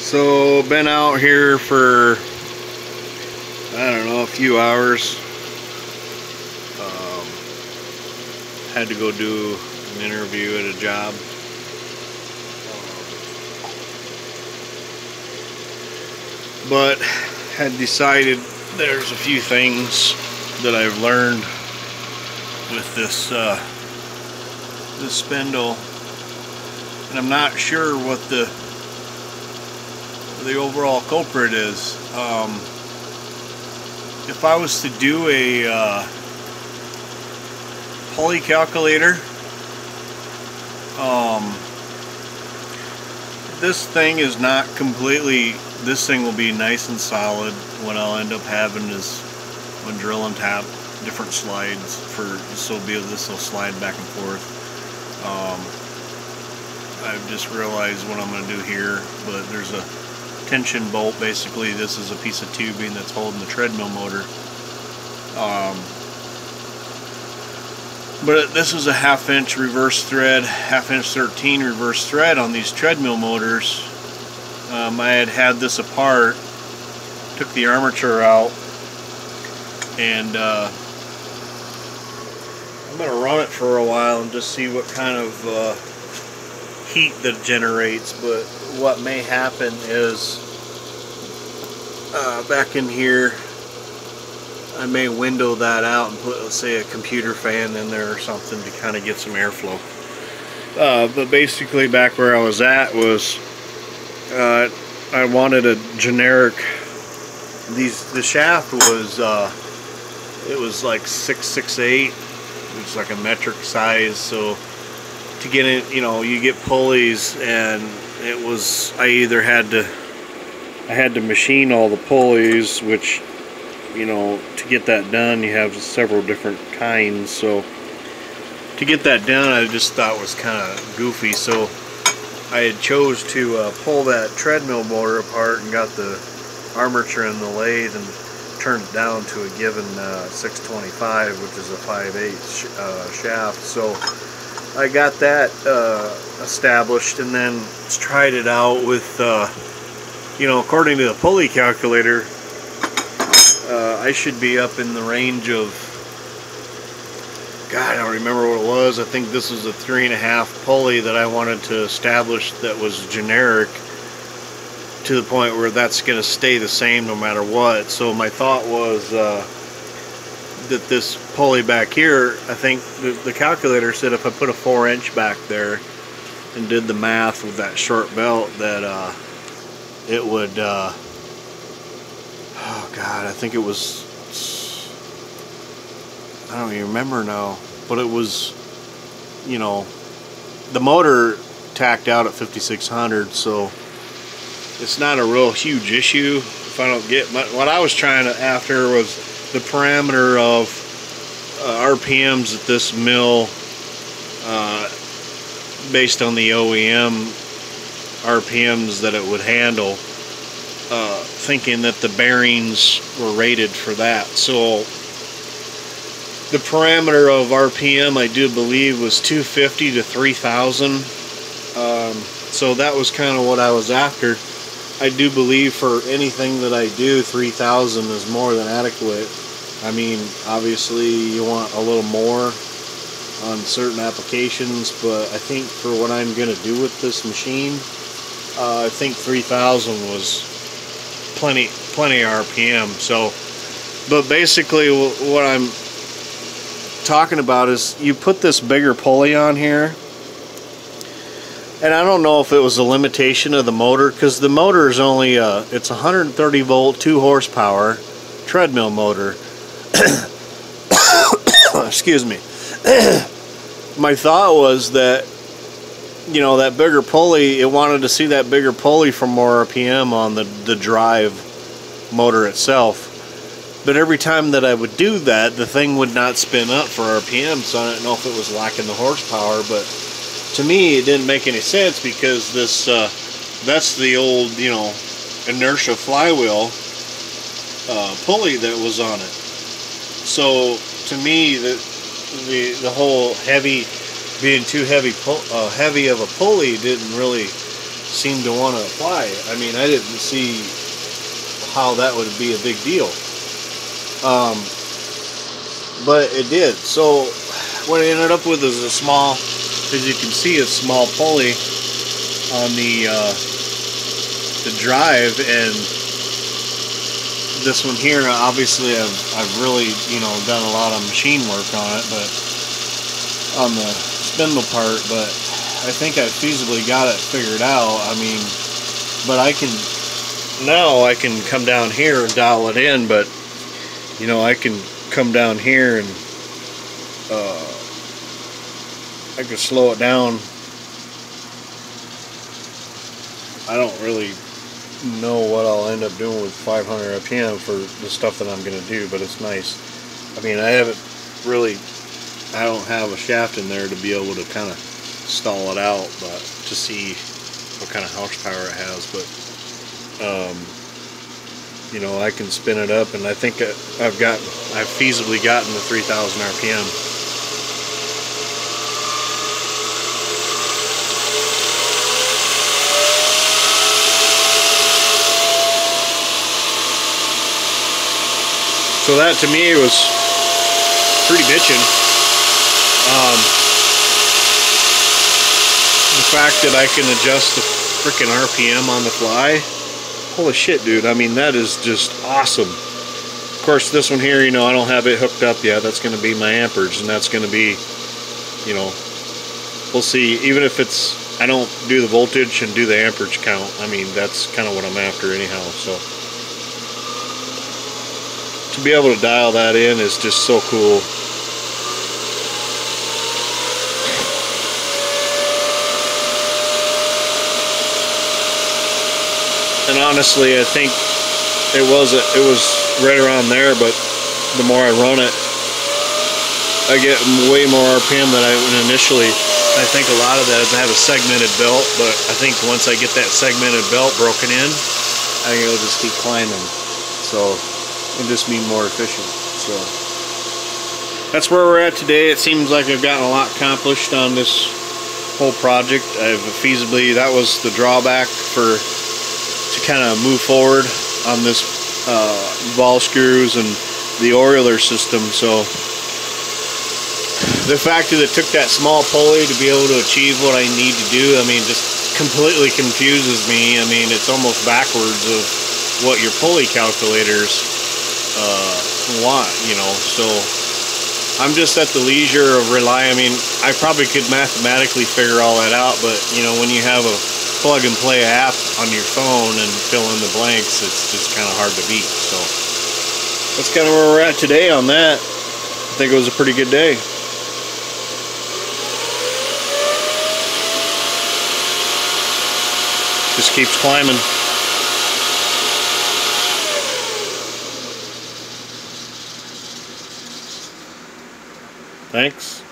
So been out here for, I don't know, a few hours. Had to go do an interview at a job. But had decided there's a few things that I've learned with this this spindle, and I'm not sure what the overall culprit is. If I was to do a pulley calculator, this thing is not completely, this thing will be nice and solid. What I'll end up having is, when drilling tap, different slides for, this will slide back and forth. I've just realized what I'm going to do here, but there's a tension bolt. Basically this is a piece of tubing that's holding the treadmill motor. But this is a 1/2 inch reverse thread, 1/2 inch 13 reverse thread on these treadmill motors. I had this apart, took the armature out, and I'm going to run it for a while and just see what kind of heat that it generates. But what may happen is, back in here, I may window that out and put, let's say, a computer fan in there or something to kind of get some airflow. But basically back where I was at was, I wanted a generic, the shaft was, it was like 6'8", it was like a metric size, so to get it, you know, you get pulleys, and it was, I had to machine all the pulleys, which, you know, to get that done you have several different kinds. So to get that done, I just thought was kind of goofy, so I had chose to pull that treadmill motor apart and got the armature in the lathe and turned it down to a given 625, which is a 5/8 shaft. So I got that established, and then tried it out with, you know, according to the pulley calculator, I should be up in the range of, God, I don't remember what it was. I think this was a 3.5 pulley that I wanted to establish that was generic, to the point where that's going to stay the same no matter what. So my thought was that this pulley back here, I think the calculator said if I put a 4-inch back there and did the math with that short belt, that it would, oh God, I think it was, I don't even remember now, but it was, you know, the motor tacked out at 5600, so it's not a real huge issue if I don't get much. What I was trying to after was the parameter of RPMs at this mill, based on the OEM RPMs that it would handle, thinking that the bearings were rated for that. So the parameter of RPM, I do believe, was 250 to 3000. So that was kind of what I was after. I do believe for anything that I do, 3000 is more than adequate. I mean, obviously you want a little more on certain applications, but I think for what I'm going to do with this machine, I think 3000 was plenty RPM. So, but basically what I'm talking about is, you put this bigger pulley on here, and I don't know if it was a limitation of the motor, because the motor is only it's 130 volt 2 horsepower treadmill motor. Excuse me. My thought was that, you know, that bigger pulley, it wanted to see that bigger pulley for more RPM on the drive motor itself. But every time that I would do that, the thing would not spin up for RPM, so I don't know if it was lacking the horsepower. But to me, it didn't make any sense, because this that's the old, you know, inertia flywheel pulley that was on it. So to me, the whole heavy, being too heavy of a pulley didn't really seem to want to apply. I mean, I didn't see how that would be a big deal. But it did. So what I ended up with is a small, as you can see, a small pulley on the drive, and this one here, obviously I've really, you know, done a lot of machine work on it, but on the spindle part, but I think I feasibly got it figured out. I mean, but I can come down here and dial it in, but you know, I can come down here and I can slow it down. I don't really know what I'll end up doing with 500 RPM for the stuff that I'm going to do, but it's nice. I mean, I don't have a shaft in there to be able to kind of stall it out, but to see what kind of horsepower it has. But you know, I can spin it up, and I think I've feasibly gotten to 3,000 RPM. So that to me was pretty bitchin'. The fact that I can adjust the frickin' RPM on the fly, holy shit, dude. I mean, that is just awesome. Of course, this one here, you know, I don't have it hooked up yet. That's going to be my amperage, and that's going to be, you know, we'll see. Even if I don't do the voltage and do the amperage count, I mean, that's kind of what I'm after anyhow. So to be able to dial that in is just so cool. And honestly, I think it was right around there, but the more I run it, I get way more RPM than I would initially. I think a lot of that is I have a segmented belt, but I think once I get that segmented belt broken in, I think it'll just keep climbing. So it'll just be more efficient. So that's where we're at today. It seems like I've gotten a lot accomplished on this whole project. That was the drawback to kind of move forward on this ball screws and the oiler system. So the fact that it took that small pulley to be able to achieve what I need to do, I mean, just completely confuses me. I mean, it's almost backwards of what your pulley calculators want, you know. So I'm just at the leisure of I mean, I probably could mathematically figure all that out, but you know, when you have a plug and play app on your phone and fill in the blanks, it's just kind of hard to beat. So that's kind of where we're at today on that. I think it was a pretty good day. Just keeps climbing. Thanks.